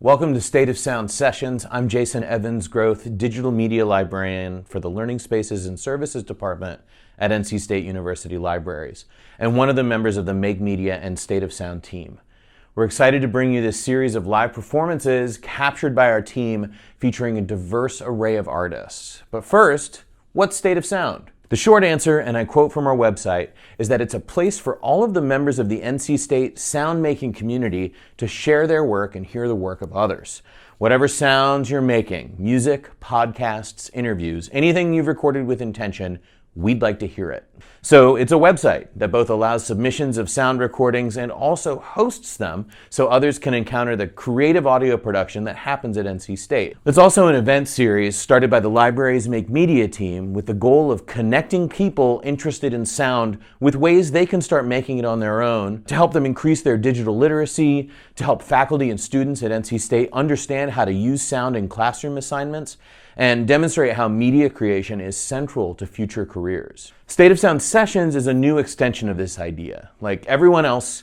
Welcome to State of Sound Sessions. I'm Jason Evans Groth, Digital Media Librarian for the Learning Spaces and Services Department at NC State University Libraries, and one of the members of the Make Media and State of Sound team. We're excited to bring you this series of live performances captured by our team featuring a diverse array of artists. But first, what's State of Sound? The short answer, and I quote from our website, is that it's a place for all of the members of the NC State sound-making community to share their work and hear the work of others. Whatever sounds you're making, music, podcasts, interviews, anything you've recorded with intention, we'd like to hear it. So it's a website that both allows submissions of sound recordings and also hosts them so others can encounter the creative audio production that happens at NC State. It's also an event series started by the library's Make Media team with the goal of connecting people interested in sound with ways they can start making it on their own, to help them increase their digital literacy, to help faculty and students at NC State understand how to use sound in classroom assignments, and demonstrate how media creation is central to future careers. State of Sound Sessions is a new extension of this idea. Like everyone else,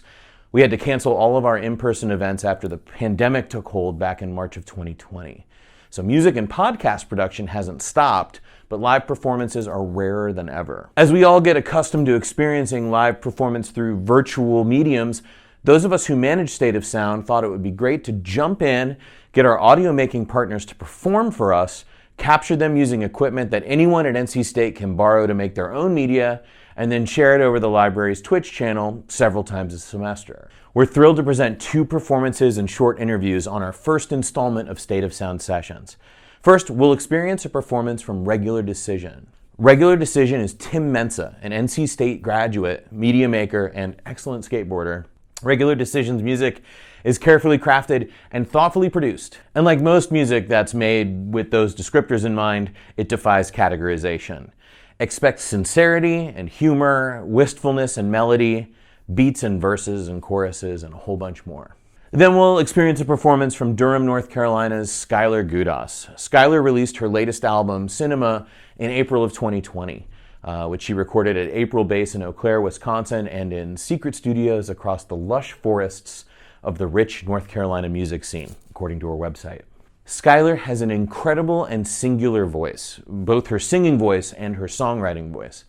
we had to cancel all of our in-person events after the pandemic took hold back in March of 2020. So music and podcast production hasn't stopped, but live performances are rarer than ever. As we all get accustomed to experiencing live performance through virtual mediums, those of us who manage State of Sound thought it would be great to jump in, get our audio making partners to perform for us, capture them using equipment that anyone at NC State can borrow to make their own media, and then share it over the library's Twitch channel several times a semester. We're thrilled to present 2 performances and short interviews on our first installment of State of Sound Sessions. First, we'll experience a performance from Regular Decision. Regular Decision is Tim Mensa, an NC State graduate, media maker, and excellent skateboarder. Regular Decision's music is carefully crafted and thoughtfully produced. And like most music that's made with those descriptors in mind, it defies categorization. Expect sincerity and humor, wistfulness and melody, beats and verses and choruses, and a whole bunch more. Then we'll experience a performance from Durham, North Carolina's Skylar Gudasz. Skylar released her latest album, Cinema, in April of 2020. Which she recorded at April Base in Eau Claire, Wisconsin, and in secret studios across the lush forests of the rich North Carolina music scene, according to her website. Skylar has an incredible and singular voice, both her singing voice and her songwriting voice,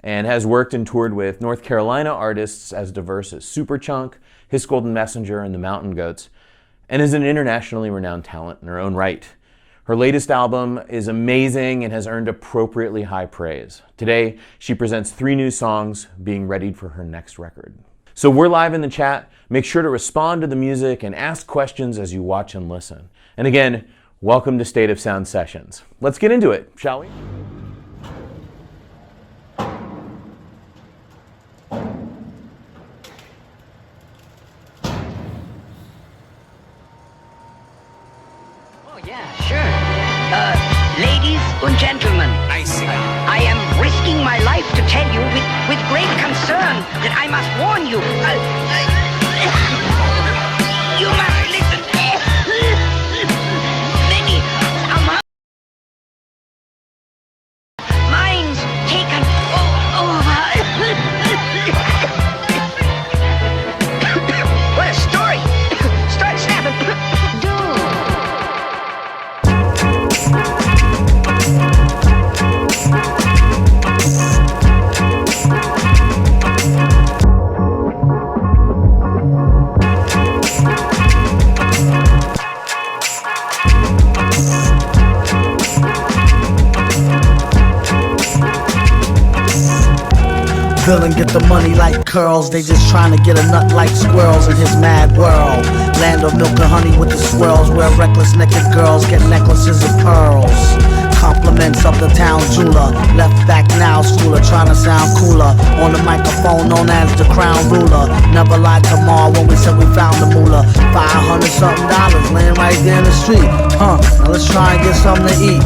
and has worked and toured with North Carolina artists as diverse as Superchunk, His Golden Messenger, and the Mountain Goats, and is an internationally renowned talent in her own right. Her latest album is amazing and has earned appropriately high praise. Today, she presents 3 new songs being readied for her next record. So we're live in the chat. Make sure to respond to the music and ask questions as you watch and listen. And again, welcome to State of Sound Sessions. Let's get into it, shall we? Ladies and gentlemen, I am risking my life to tell you with great concern that I must warn you. You must listen. Many minds taken over. What a story. Start snapping. Villain get the money like curls. They just trying to get a nut like squirrels in his mad world. Land of milk and honey with the swirls, where reckless naked girls get necklaces of pearls. Compliments of the town jeweler, left back now schooler, trying to sound cooler. On the microphone known as the crown ruler. Never lied tomorrow when we said we found the moolah. $500 something laying right there in the street. Now let's try and get something to eat.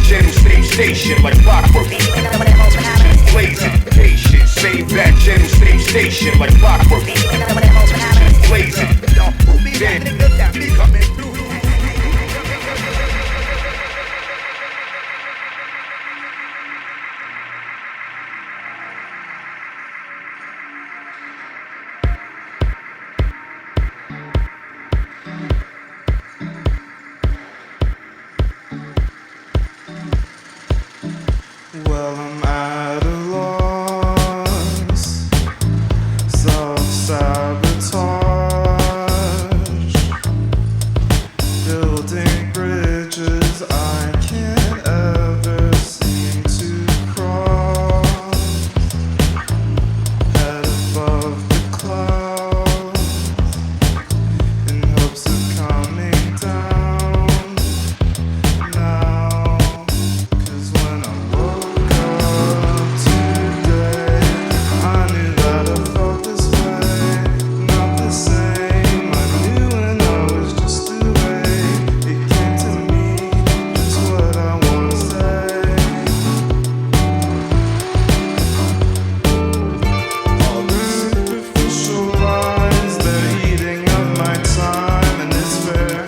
general station like clockwork. Blazing, patient, save that general station like clockwork. Blazing, then me coming through. Well, I'm at a loss, self-sabotage, building bridges I can't ever seem to cross, head above the clouds, in hopes of coming down now, 'cause when I woke up today, I knew that I felt this way, not the same. I knew when I was just away, it came to me, just what I want to say. All the superficial lies, they're eating up my time, and it's fair,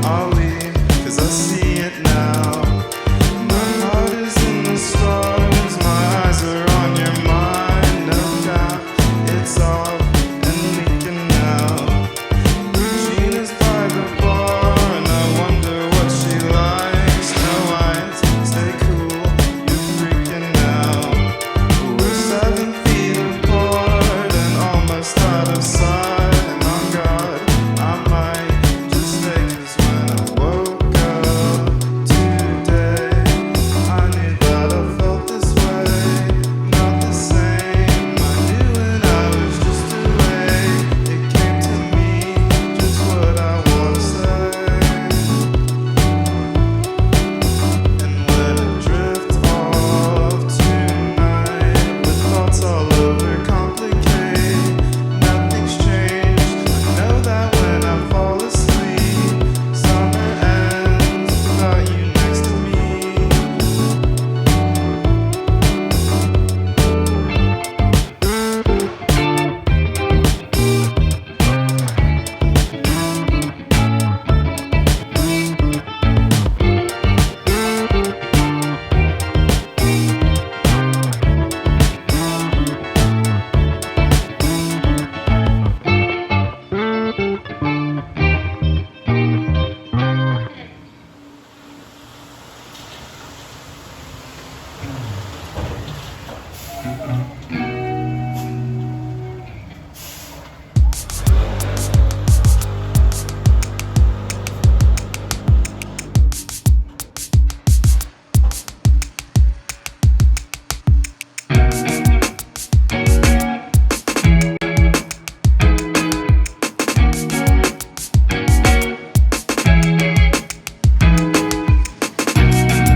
I'll leave, 'cause I see it now. My heart is in the stars, my eyes are on your mind. No doubt, it's off and leaking now. Regina's by the bar, and I wonder what she likes. No eyes, stay cool, you're freaking out. We're 7 feet apart and almost out of sight. And on God, I might just stay, 'cause when I woke up today, I knew that I felt this way, not the same. I knew when I was just away, it came to me, just what I want to say. And when I drift off tonight, with thoughts all overcomplicate, nothing's changed. I know that when I fall asleep, summer ends without you next to me.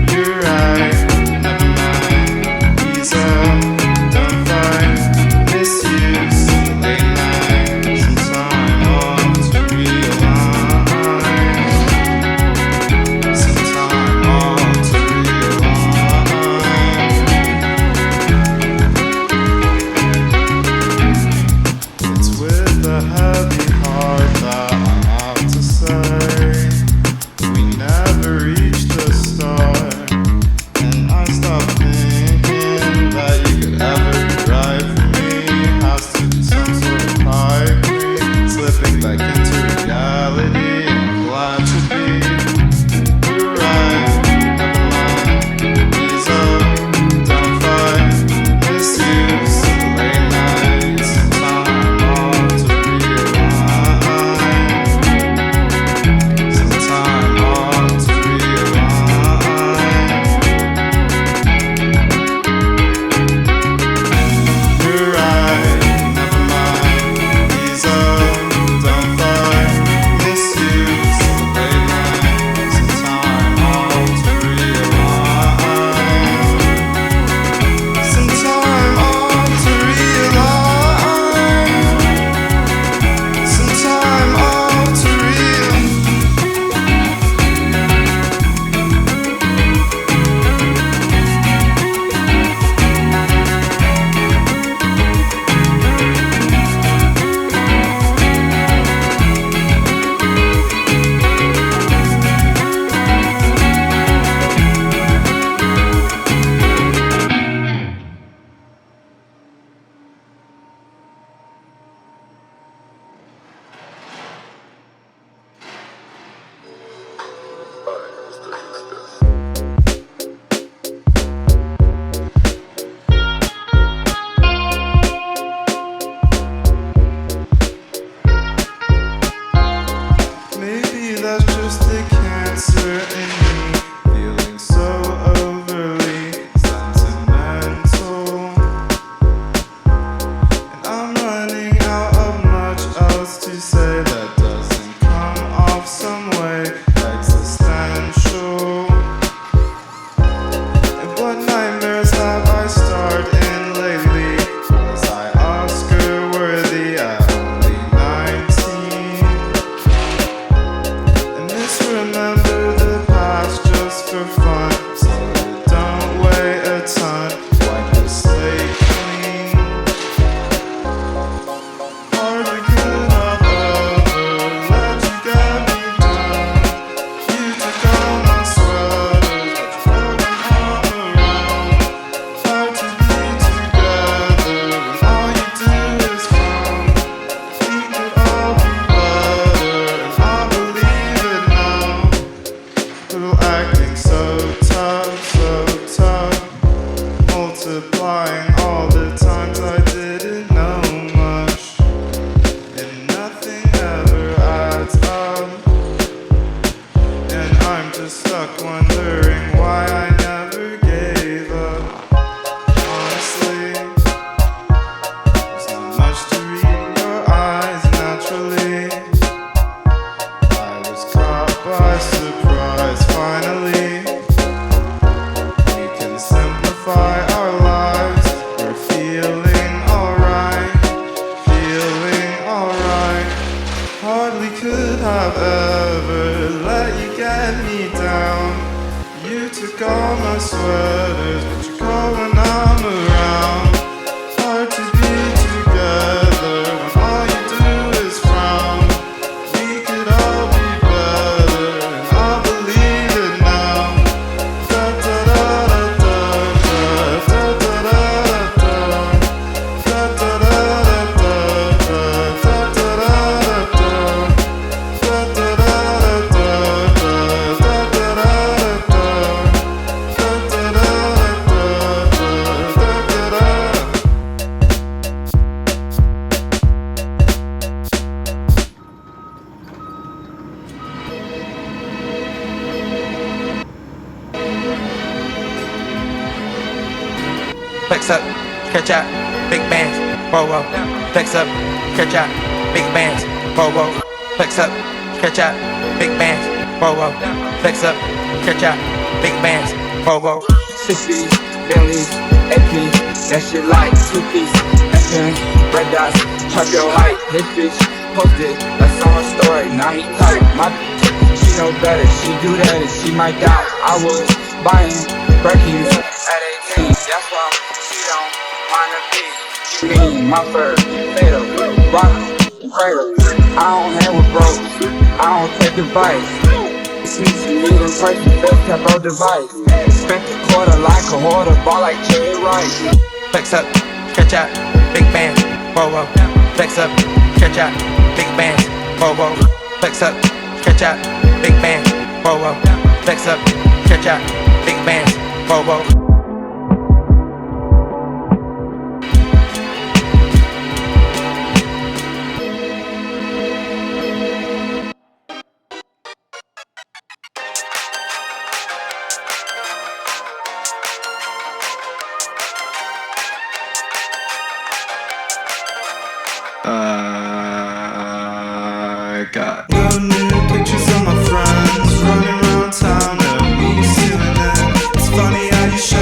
You're right, never mind. These are all my sweaters, but you call when I'm around. Hard to be together when all you do is frown. We could all be better, and I believe it now. Da da da da da da da da da da da da da da Flex up, stretch out, big bands, whoa whoa. Flex up, stretch out, big bands, whoa whoa. Flex up, stretch out, big bands, whoa whoa. Flex up, stretch out, big bands, whoa whoa. 60s, Bentleys, AP, that shit like 2-piece, FN, red dots, chop your height, hit bitch, posted, that's on her story, now he tight, my bitch, she know better, she do that and she might die, I was buying Birkins at 18, that's why she don't mind a beat, she mean, my fur, fatal, rock, cradle, I don't hang with bros, I don't take advice. Sneaks me in person, best kept on device. Spent the quarter like a hoarder, ball like cherry rice. Flex up, stretch out, big bands, whoa whoa. Flex up, stretch out, big bands, whoa whoa. Flex up, stretch out, big bands, whoa whoa. Flex up, stretch out, big bands, whoa whoa. I got no new pictures of my friends running around town, and me stealing it. It's funny how you show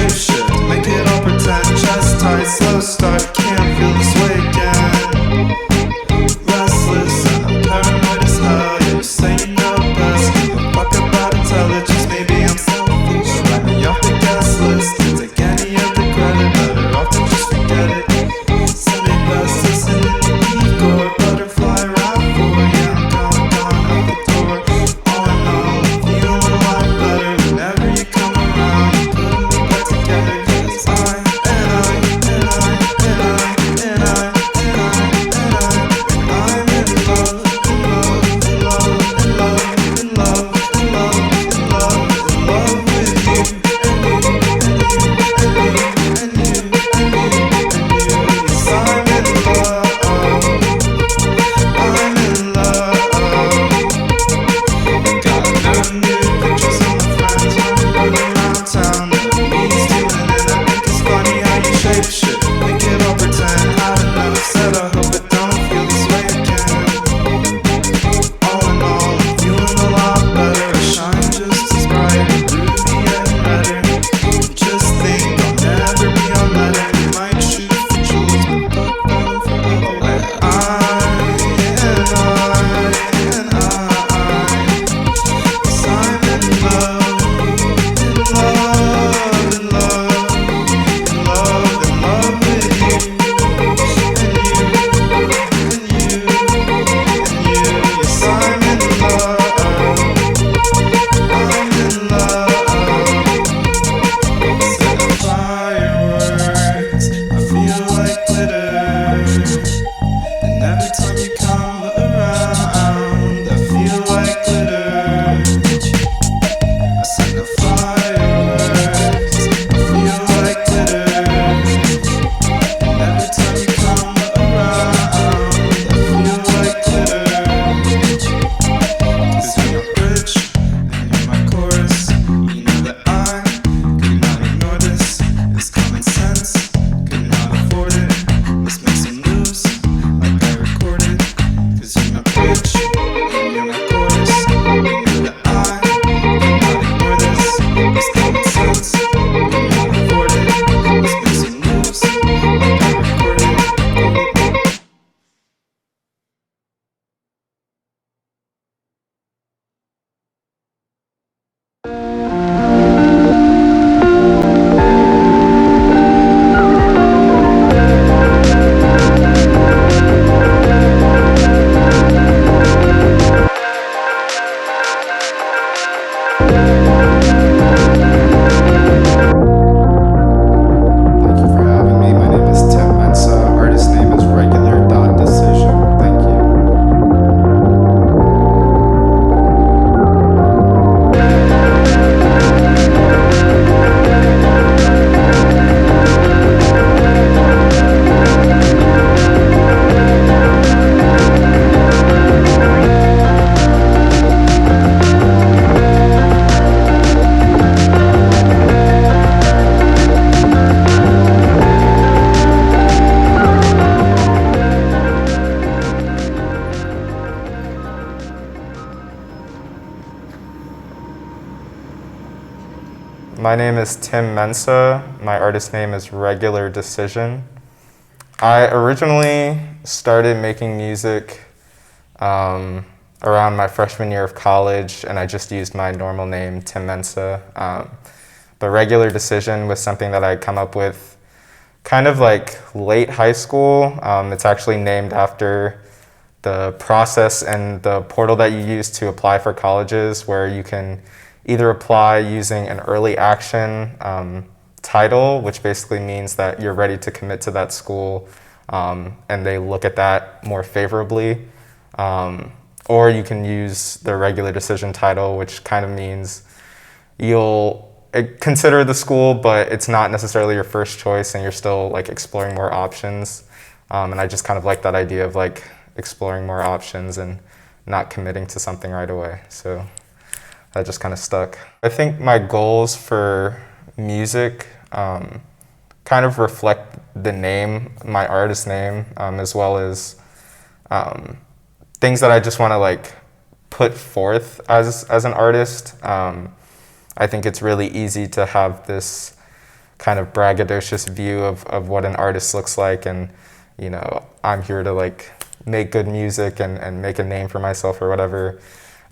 My name is Tim Mensa. My artist name is Regular Decision. I originally started making music around my freshman year of college, and I just used my normal name, Tim Mensa. But Regular Decision was something that I come up with kind of like late high school. It's actually named after the process and the portal that you use to apply for colleges, where you can either apply using an early action title, which basically means that you're ready to commit to that school, and they look at that more favorably. Or you can use the regular decision title, which kind of means you'll consider the school, but it's not necessarily your first choice, and you're still like exploring more options. And I just kind of like that idea of like exploring more options and not committing to something right away. So that just kind of stuck. I think my goals for music kind of reflect the name, my artist name, as well as things that I just want to like put forth as an artist. I think it's really easy to have this kind of braggadocious view of what an artist looks like, and you know, I'm here to like make good music and make a name for myself or whatever.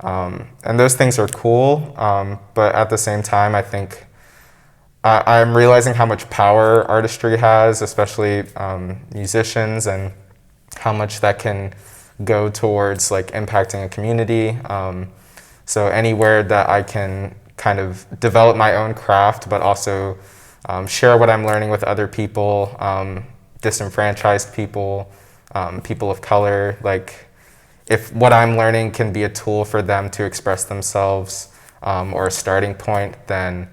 And those things are cool, but at the same time, I think I'm realizing how much power artistry has, especially musicians, and how much that can go towards like impacting a community. So anywhere that I can kind of develop my own craft, but also share what I'm learning with other people, disenfranchised people, people of color, like if what I'm learning can be a tool for them to express themselves, or a starting point, then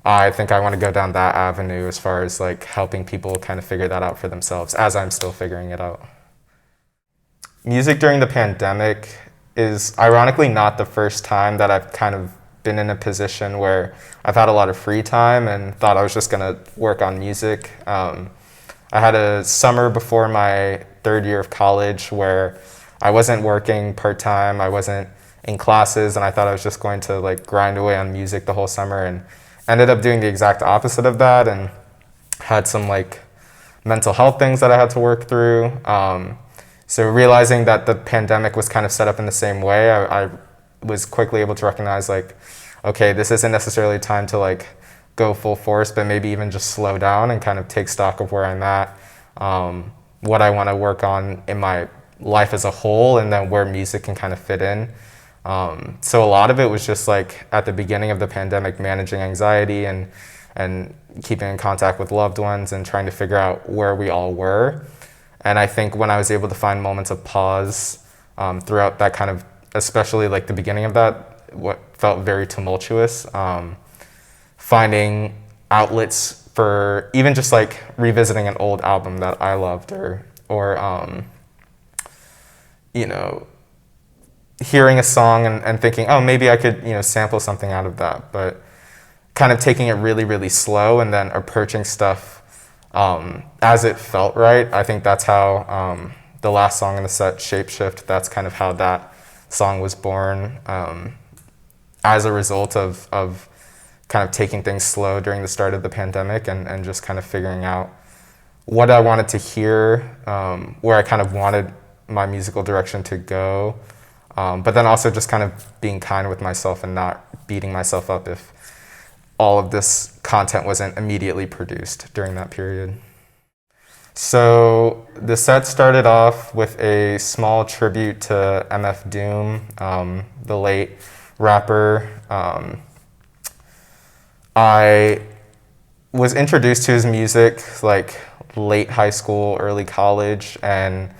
I think I want to go down that avenue as far as like helping people kind of figure that out for themselves as I'm still figuring it out. Music during the pandemic is ironically not the first time that I've kind of been in a position where I've had a lot of free time and thought I was just going to work on music. I had a summer before my third year of college where I wasn't working part-time, I wasn't in classes, and I thought I was just going to like grind away on music the whole summer, and ended up doing the exact opposite of that, and had some like mental health things that I had to work through. So realizing that the pandemic was kind of set up in the same way, I was quickly able to recognize like, okay, this isn't necessarily time to like go full force, but maybe even just slow down and kind of take stock of where I'm at, what I want to work on in my life as a whole, and then where music can kind of fit in. So a lot of it was just like at the beginning of the pandemic, managing anxiety and keeping in contact with loved ones and trying to figure out where we all were. And I think when I was able to find moments of pause throughout that kind of, especially like the beginning of that, what felt very tumultuous, finding outlets for even just like revisiting an old album that I loved, or you know, hearing a song and thinking, oh, maybe I could, you know, sample something out of that, but kind of taking it really, really slow and then approaching stuff as it felt right. I think that's how the last song in the set, Shapeshift, that's kind of how that song was born, as a result of kind of taking things slow during the start of the pandemic and just kind of figuring out what I wanted to hear, where I kind of wanted my musical direction to go, but then also just kind of being kind with myself and not beating myself up if all of this content wasn't immediately produced during that period. So the set started off with a small tribute to MF Doom, the late rapper. I was introduced to his music like late high school, early college, and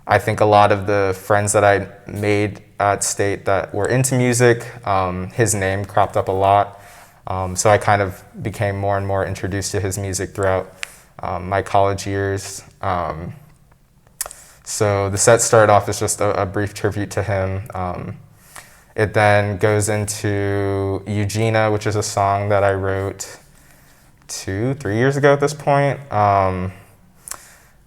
I think a lot of the friends that I made at State that were into music, his name cropped up a lot. So I kind of became more and more introduced to his music throughout my college years. So the set started off as just a brief tribute to him. It then goes into Eugenia, which is a song that I wrote 2-3 years ago at this point.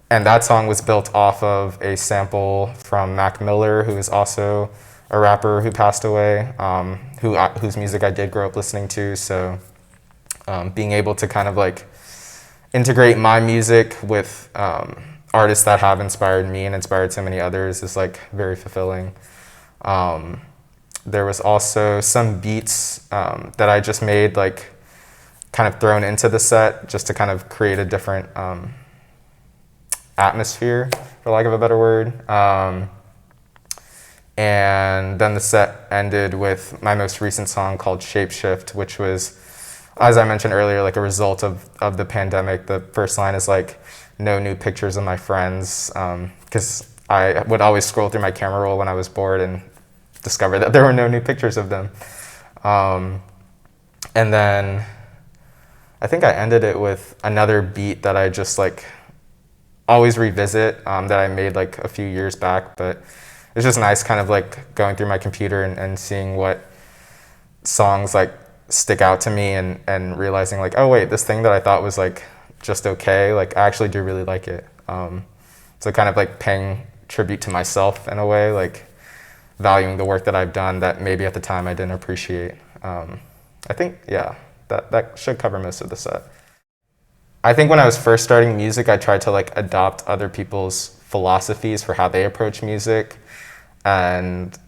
And that song was built off of a sample from Mac Miller, who is also a rapper who passed away, whose music I did grow up listening to. So being able to kind of like integrate my music with artists that have inspired me and inspired so many others is like very fulfilling. There was also some beats that I just made, like kind of thrown into the set just to kind of create a different atmosphere, for lack of a better word. And then the set ended with my most recent song called Shapeshift, which was, as I mentioned earlier, like a result of the pandemic. The first line is like, no new pictures of my friends, because I would always scroll through my camera roll when I was bored and discover that there were no new pictures of them. And then I think I ended it with another beat that I just like always revisit, that I made like a few years back, but it's just nice kind of like going through my computer and seeing what songs like stick out to me and realizing like, oh wait, this thing that I thought was like just okay, like I actually do really like it. So kind of like paying tribute to myself in a way, like valuing the work that I've done that maybe at the time I didn't appreciate. I think, yeah, that should cover most of the set. I think when I was first starting music, I tried to like adopt other people's philosophies for how they approach music, and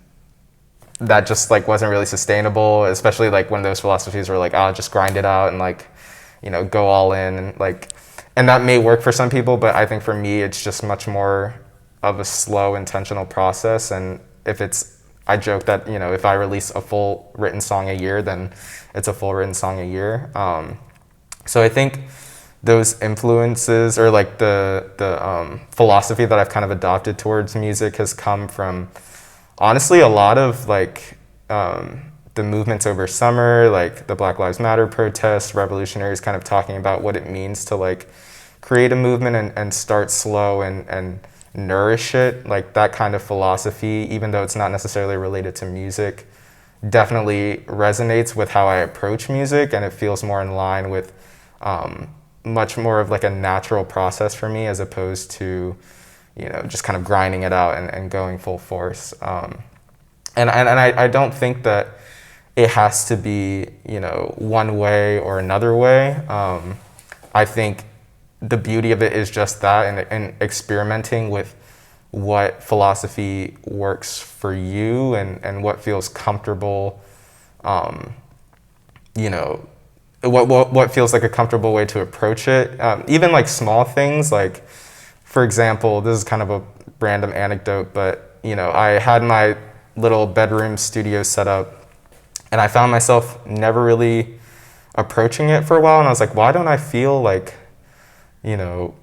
that just like wasn't really sustainable, especially like when those philosophies were like, oh, just grind it out and like, you know, go all in, and like, and that may work for some people, but I think for me, it's just much more of a slow, intentional process. And if it's, I joke that, you know, if I release a full written song a year, then it's a full written song a year. So I think those influences, or like the philosophy that I've kind of adopted towards music has come from honestly a lot of like the movements over summer, like the Black Lives Matter protests, revolutionaries kind of talking about what it means to like create a movement and start slow and nourish it. Like that kind of philosophy, even though it's not necessarily related to music, definitely resonates with how I approach music, and it feels more in line with much more of like a natural process for me, as opposed to, you know, just kind of grinding it out and going full force. And I don't think that it has to be, you know, one way or another way. I think the beauty of it is just that, and experimenting with what philosophy works for you and what feels comfortable, you know, what feels like a comfortable way to approach it. Even like small things, like, for example, this is kind of a random anecdote, but, you know, I had my little bedroom studio set up, and I found myself never really approaching it for a while, and I was like, why don't I feel like, you know,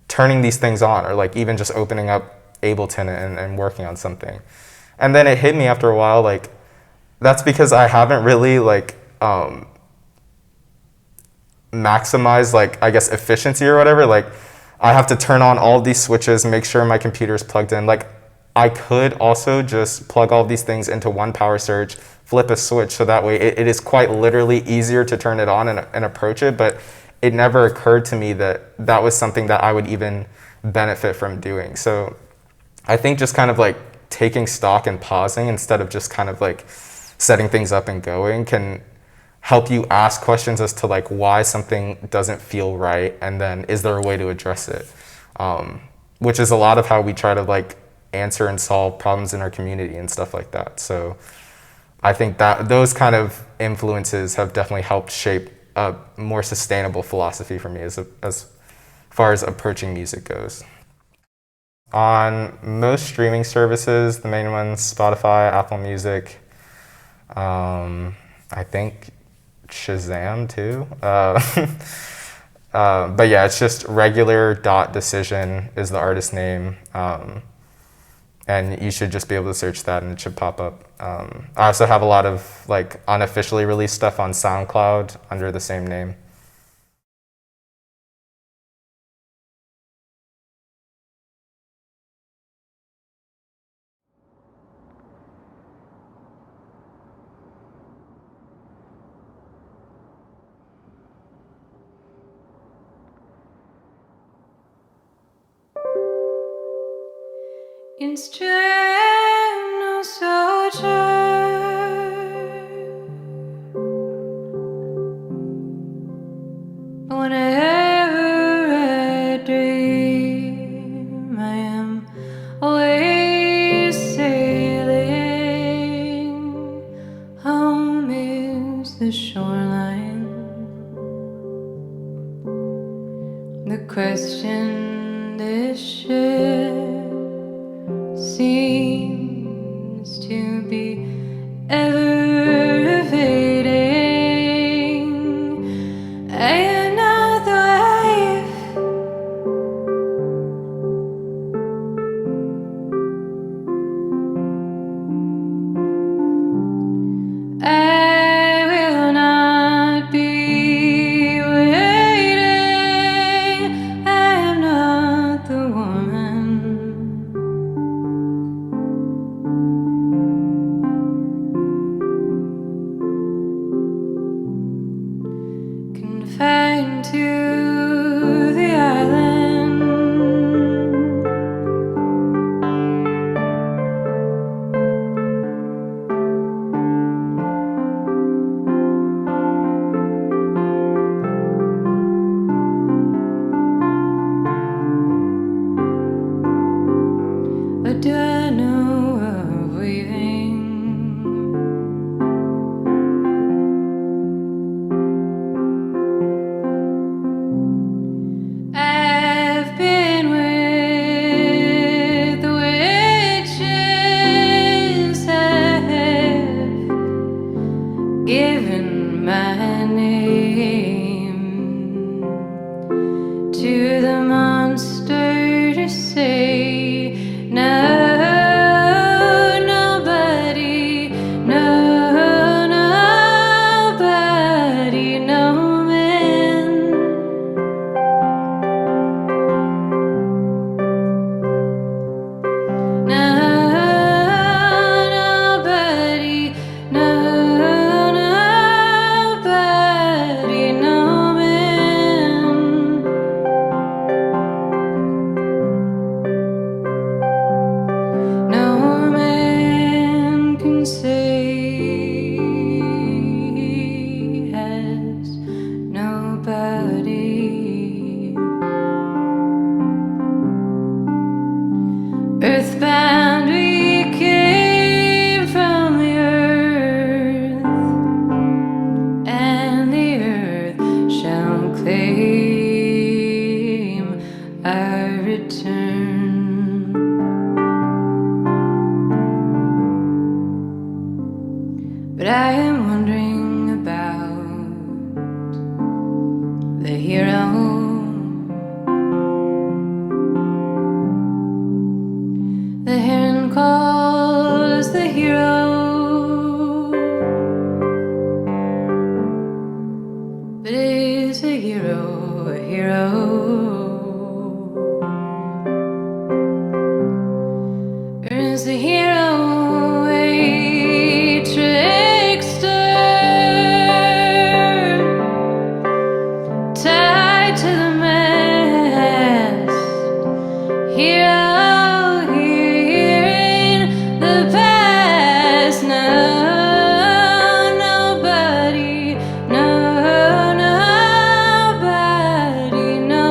turning these things on, or like even just opening up Ableton and working on something? And then it hit me after a while, like, that's because I haven't really like maximized, like, I guess, efficiency or whatever. Like, I have to turn on all these switches, make sure my computer's plugged in. Like, I could also just plug all these things into one power surge, flip a switch, so that way it is quite literally easier to turn it on and approach it. But it never occurred to me that that was something that I would even benefit from doing. So I think just kind of like taking stock and pausing instead of just kind of like setting things up and going can help you ask questions as to like why something doesn't feel right, and then is there a way to address it, which is a lot of how we try to like answer and solve problems in our community and stuff like that. So I think that those kind of influences have definitely helped shape a more sustainable philosophy for me as far as approaching music goes. On most streaming services, the main ones, Spotify, Apple Music, I think Shazam too. But yeah, it's just regular.decision is the artist name. And you should just be able to search that and it should pop up. I also have a lot of like unofficially released stuff on SoundCloud under the same name. In strano socio Whenever I dream, I am always sailing. Home is the shoreline. The question this ship seems to be ever evading. I am not the wife. I will not be waiting. I am not the woman. Confined to the island. What do I know of weaving? I've been with the witches. I've given my name to the monster to say no. Nobody, no, nobody, no man. No, nobody, no, nobody, no man. No man can say he has nobody. Earthbound we came from the earth, and the earth shall claim our return. But I am wondering about the hero. The heron calls the hero, but is a hero a hero? Or is the hero a trickster, tied to the mast? Hero here in the past. No, nobody, no, nobody, no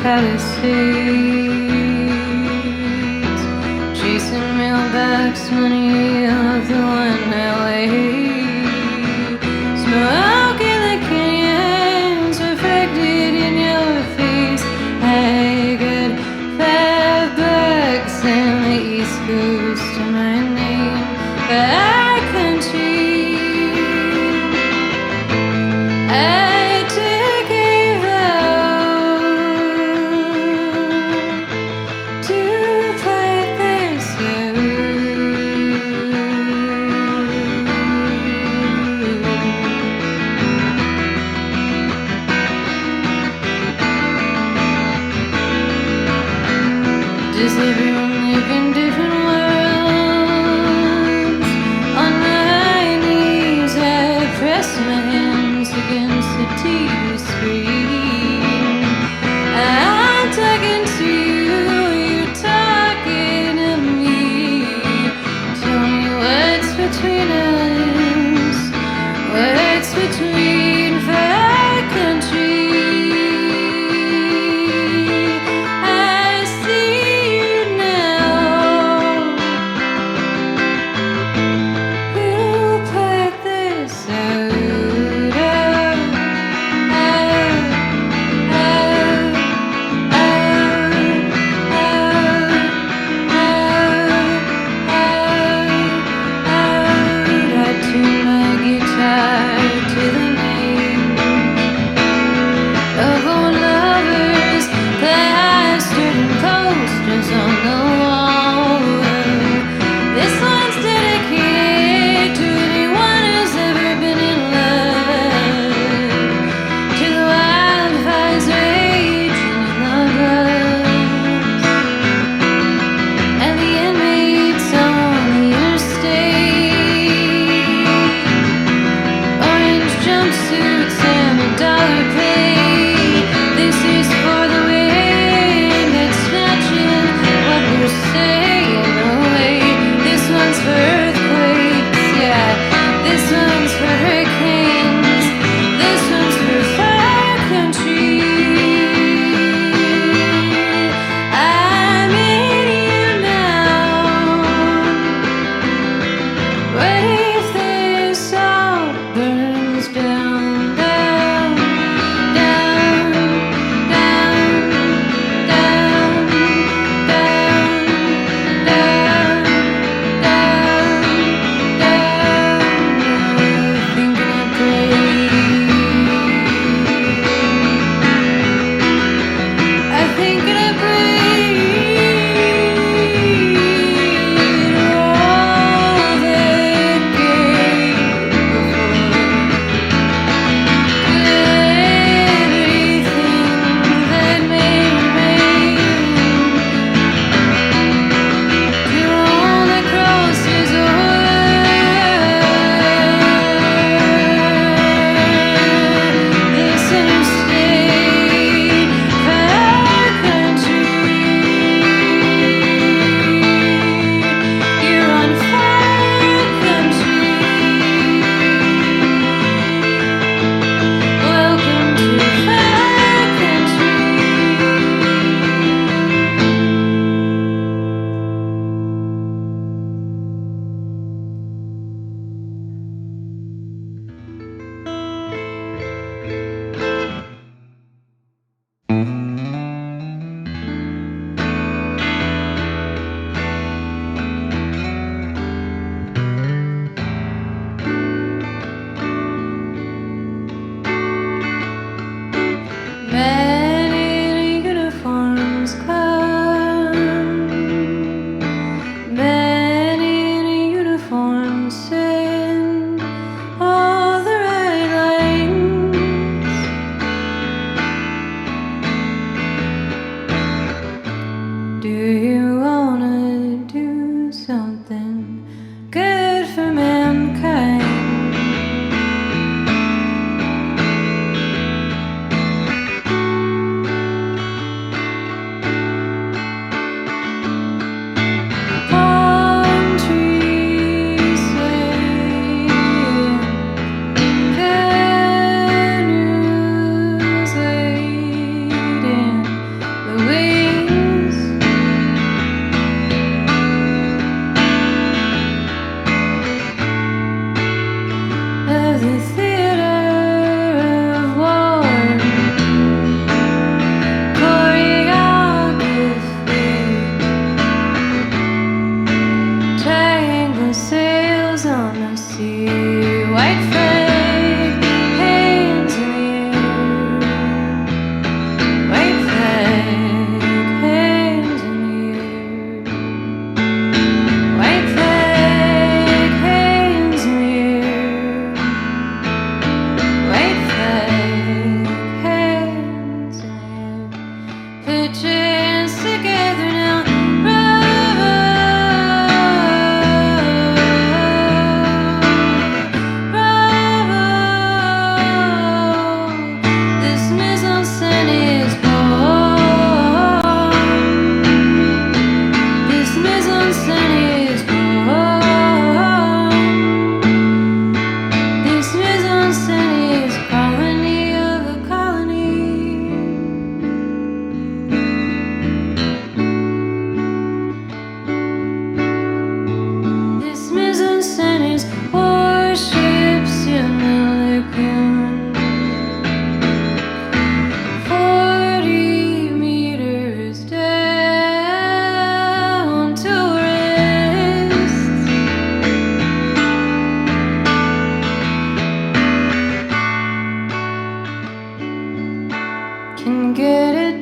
Palisades, chasing mailbags, money of the one-way. Smoke in the canyons, reflected in your face. Haggard fabrics and the East Coast to my name. Backcountry, I took a vow to play this out. Does everyone live in different worlds? On my knees, I press my hands against the TV screen. I'm talking to you, you're talking to me. Tell me what's between us, what's between far country. I see you now. Who put this out? I tune my guitar to the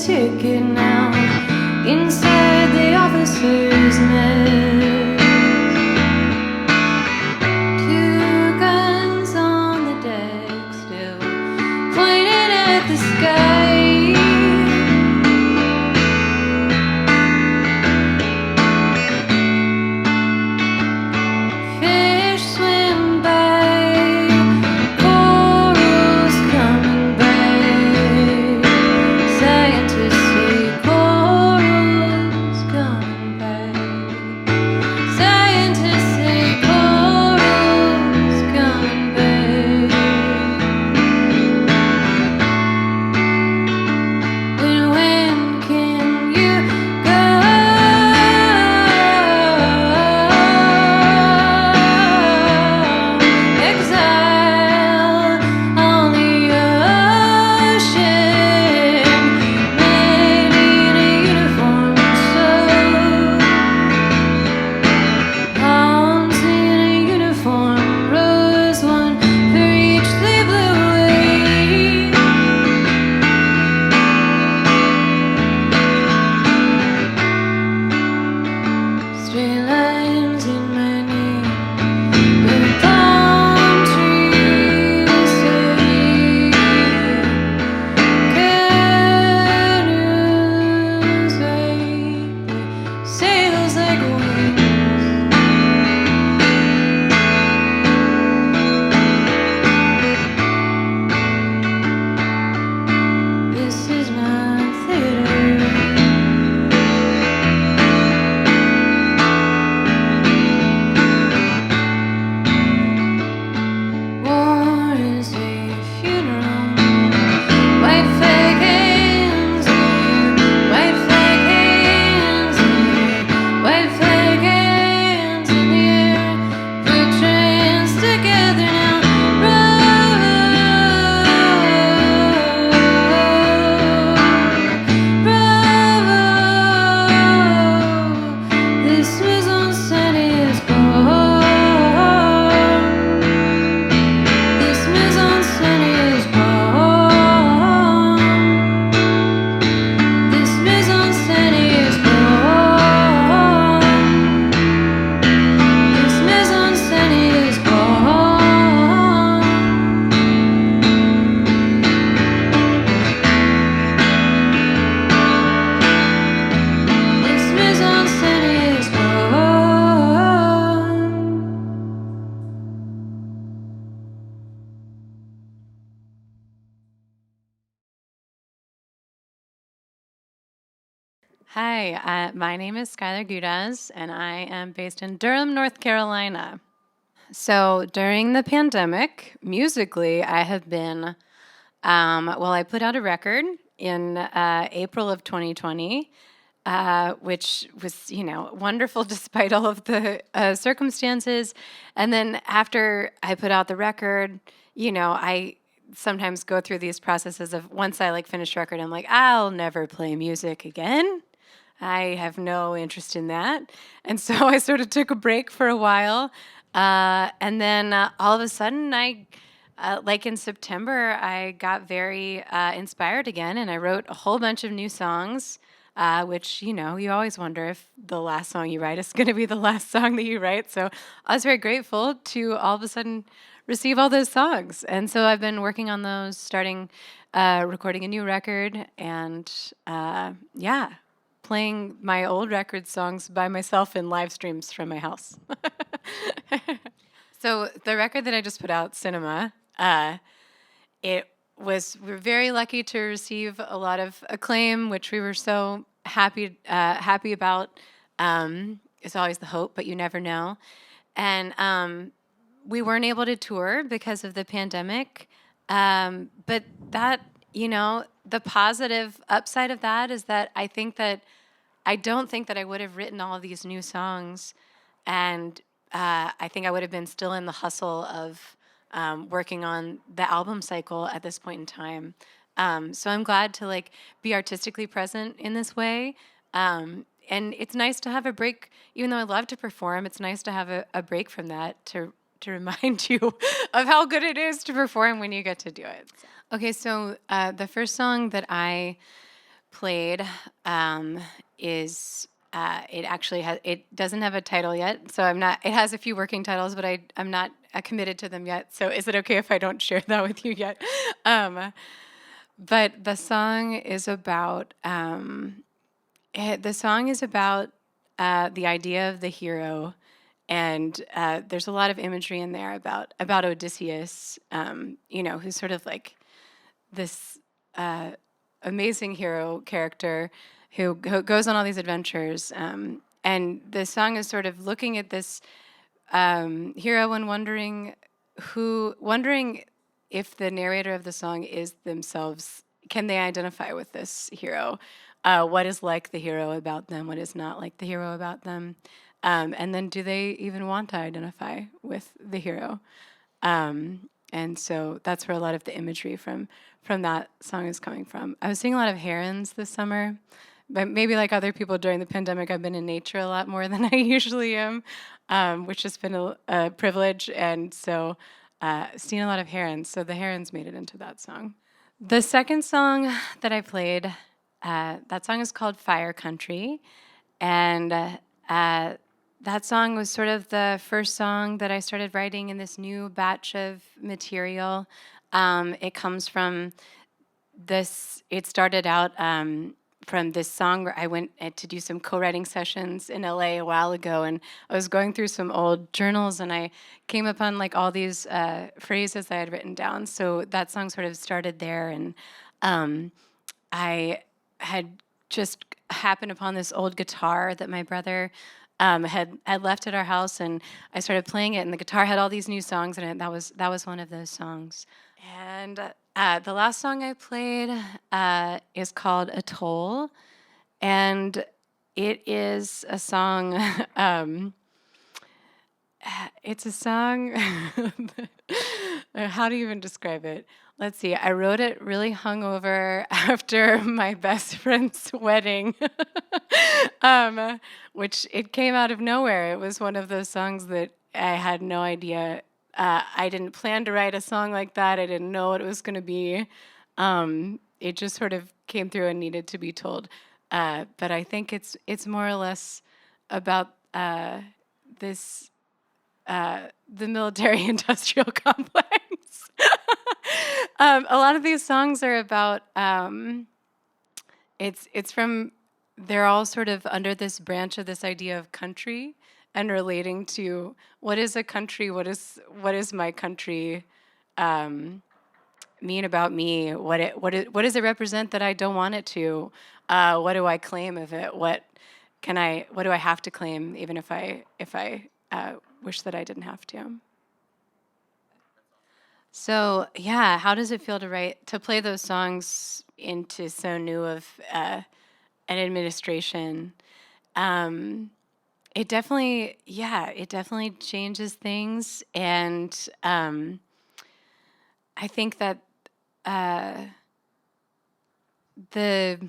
ticket now inside the officer's mess. Two guns on the deck still pointed at the sky. Fish swim by, corals coming back. Scientists say corals coming back. Scientists say corals coming back. When can you go? Exile on the ocean, made in a uniform so palms in a uniform, rose one for each they blew away. Straight lines in my name, where palm trees say, canoes wave their sails like wings. This is not theater. War is a funeral. White flag hands here, white flag hands here, white flag hands in the air. Put your hands together now. Bravo, this was on Saturday's born. This mise-en-scène is born. This mise-en-scène is born. This mise-en-scène is born. This mise-en-scène is born. Hi, my name is Skylar Gudasz, and I am based in Durham, North Carolina. So during the pandemic, musically, I have been, I put out a record in April of 2020, which was, wonderful despite all of the circumstances. And then after I put out the record, I sometimes go through these processes of once I finish a record, I'm like, I'll never play music again. I have no interest in that. And so I sort of took a break for a while. And then all of a sudden, in September, I got very inspired again, and I wrote a whole bunch of new songs, which, you always wonder if the last song you write is going to be the last song that you write. So I was very grateful to all of a sudden receive all those songs. And so I've been working on those, starting recording a new record, and playing my old record songs by myself in live streams from my house. So the record that I just put out, Cinema, we were very lucky to receive a lot of acclaim, which we were so happy about. It's always the hope, but you never know. And we weren't able to tour because of the pandemic. But that, the positive upside of that is that I don't think that I would have written all of these new songs, and I think I would have been still in the hustle of working on the album cycle at this point in time. So I'm glad to be artistically present in this way. And it's nice to have a break, even though I love to perform. It's nice to have a break from that to remind you of how good it is to perform when you get to do it. Okay, so the first song that I played is it doesn't have a title yet, so I'm not. It has a few working titles, but I'm not committed to them yet. So is it okay if I don't share that with you yet? But the song is about the idea of the hero, and there's a lot of imagery in there about Odysseus, who's sort of like this amazing hero character who goes on all these adventures. And the song is sort of looking at this hero and wondering if the narrator of the song is themselves, can they identify with this hero? What is like the hero about them? What is not like the hero about them? And then do they even want to identify with the hero? And so that's where a lot of the imagery from that song is coming from. I was seeing a lot of herons this summer, but maybe like other people during the pandemic, I've been in nature a lot more than I usually am, which has been a privilege. And so seen a lot of herons. So the herons made it into that song. The second song that I played, that song is called Fire Country. And that song was sort of the first song that I started writing in this new batch of material. It comes from this, it started out from this song where I went to do some co-writing sessions in LA a while ago, and I was going through some old journals and I came upon like all these phrases I had written down. So that song sort of started there, and I had just happened upon this old guitar that my brother had left at our house, and I started playing it, and the guitar had all these new songs in it. That was one of those songs. And the last song I played is called Atoll, and it is a song. It's a song. How do you even describe it? Let's see. I wrote it really hungover after my best friend's wedding, which it came out of nowhere. It was one of those songs that I had no idea. I didn't plan to write a song like that. I didn't know what it was going to be. It just sort of came through and needed to be told. But I think it's more or less about this. The military-industrial complex. A lot of these songs are about. They're all sort of under this branch of this idea of country and relating to what is a country, what is my country mean about me, what does it represent that I don't want it to, what do I claim of it, what do I have to claim even if I wish that I didn't have to. So yeah, how does it feel to play those songs into so new of an administration? It definitely changes things, and I think that the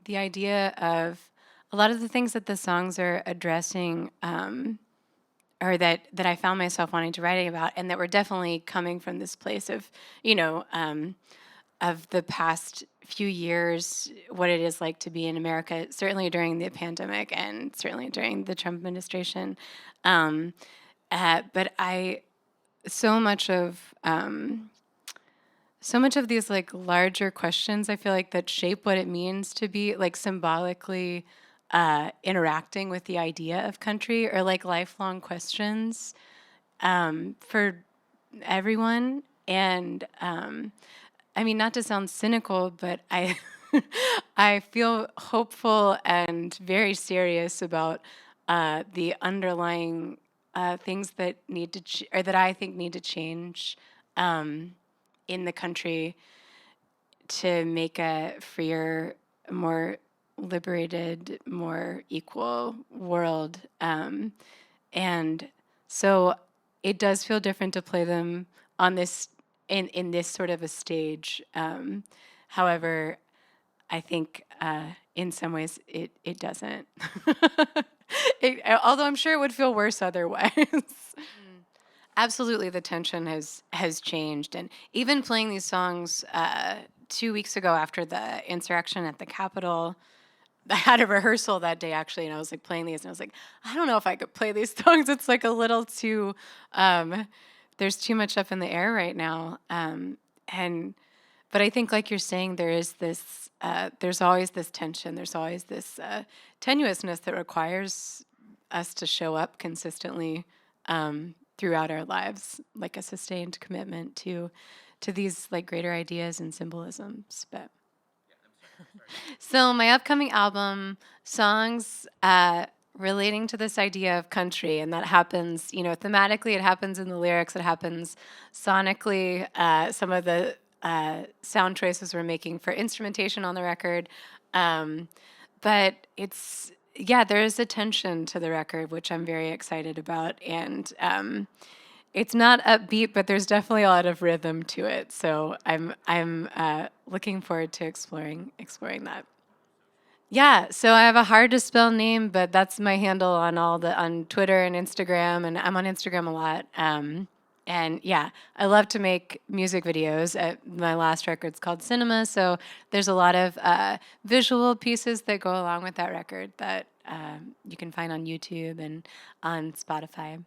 idea of a lot of the things that the songs are addressing. Or that I found myself wanting to write about, and that were definitely coming from this place of, of the past few years, what it is like to be in America, certainly during the pandemic and certainly during the Trump administration. But so much of these like larger questions, I feel like, that shape what it means to be like symbolically interacting with the idea of country, or like lifelong questions for everyone. And I mean, not to sound cynical, but I I feel hopeful and very serious about the underlying things that need to or that I think need to change in the country to make a freer, more liberated, more equal world. And so it does feel different to play them on this in this sort of a stage. However, I think in some ways it doesn't. Although I'm sure it would feel worse otherwise. Absolutely, the tension has changed, and even playing these songs 2 weeks ago, after the insurrection at the Capitol, I had a rehearsal that day actually, and I was like playing these, and I was like, I don't know if I could play these songs. It's like a little too, there's too much up in the air right now. But I think, like you're saying, there is this, there's always this tension. There's always this tenuousness that requires us to show up consistently throughout our lives, like a sustained commitment to these like greater ideas and symbolisms. But so my upcoming album, songs relating to this idea of country, and that happens, thematically, it happens in the lyrics, it happens sonically, some of the sound choices we're making for instrumentation on the record. But there is a tension to the record, which I'm very excited about, and it's not upbeat, but there's definitely a lot of rhythm to it. So I'm looking forward to exploring that. Yeah, so I have a hard to spell name, but that's my handle on Twitter and Instagram, and I'm on Instagram a lot. And yeah, I love to make music videos. My last record's called Cinema, so there's a lot of visual pieces that go along with that record that you can find on YouTube and on Spotify.